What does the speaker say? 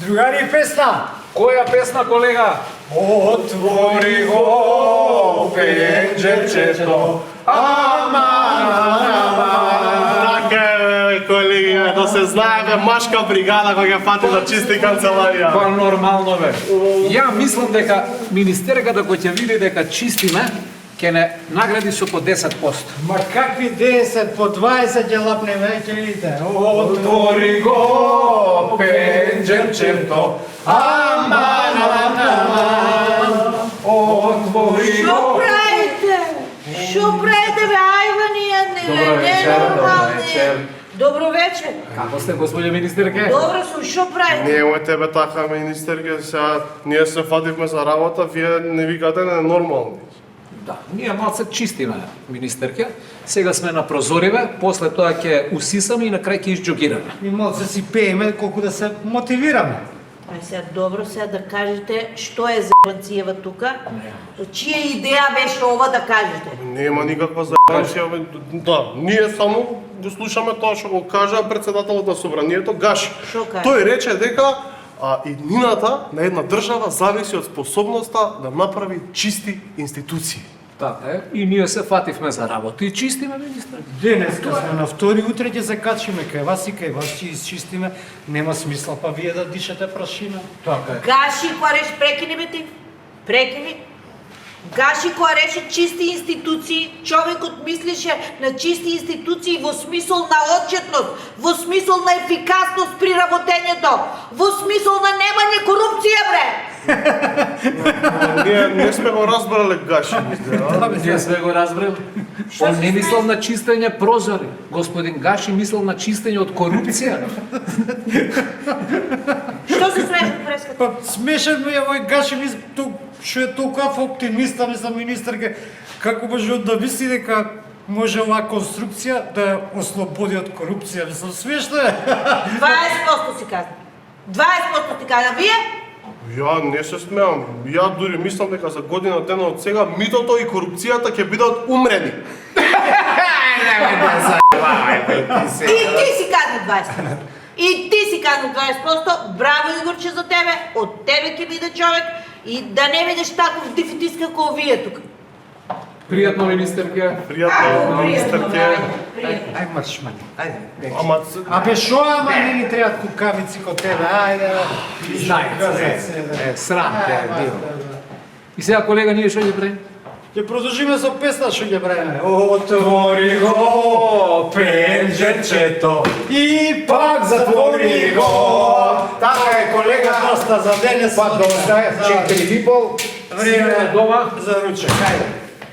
Другари песна. Која песна, колега? Отвори го пенџерчето. Така е, колеги, да се знаеме машка бригада која ќе фати да чисти канцеларија. Па нормално бе. Ја мислам дека министерката кој ќе види дека чистиме, ќе не награди со по 10%. Ма какви 10, по 20 ќе лапне веќе видите. Отвори го пенџерчето. Отвори Што го. правите? Што правите бе, ајванија? Добро вечер, добро вечер. Добро вечер. Како сте, господи министерке? Добро сум, што правите? Немојте бе така, министерке, сега ние се фативме за работа, вие не викате ненормални. Да, ние малце чистиме, министерке. Сега сме на прозориве, после тоа ќе усисаме и на крај ќе изџогираме. И малце си пееме колку да се мотивираме. Ај сега добро сега да кажете што е зебанциева тука. Чија идеја беше ова да кажете? Нема никаква заебанција, бе. Да, ние само го слушаме тоа што го кажа председателот на собранието Гаши. Што кажа? Тој рече дека иднината на една држава зависи од способноста да направи чисти институции. Така е, и ние се фативме за работа и чистиме, министер. Денеска сме на втори, утре ќе се качиме кај вас и кај вас ќе изчистиме. Нема смисла па вие да дишате прашина. Така е. Гаши која рече прекини бе ти? Прекини. Гаши која рече чисти институции, човекот мислеше на чисти институции во смисол на отчетност, во смисол на ефикасност при работењето, во смисол на немање корупција, бре! Ние не сме го разбрале Гаши. Ние сме го разбрали. Он не мислел на чистење прозори. Господин Гаши мислел на чистење од корупција. Што се смееш преската? Па смешен ми е овој Гаши, што е толкова оптимиста, мислам, министерке, како може да мисли дека може оваа конструкција да ја ослободи од корупција, мислам, смешно е. 20% си каза. 20% ти кажа. Вие? Ја не се смеам. Ја дури мислам дека за година дена од сега митото и корупцијата ќе бидат умрени. И ти си каза 20%. И ти си каза 20%. Браво, Игорче, за тебе. Од тебе ќе биде човек и да не бидеш таков дефетист како вие тука. Пријатно, министерке. Пријатно, министерке. Ај марш, мани, ајде. Ама Абе шо, ама не ни требаат кукавици ко тебе, ајде. Знаете, срам те е било. И сега, колега, ние што ќе правиме? Ќе продолжиме со песна што ќе правиме. Отвори го пенџерчето и пак затвори го. Така е, колега, доста за денес. Па доста е, 4,5. Време дома. за ручек. Ајде.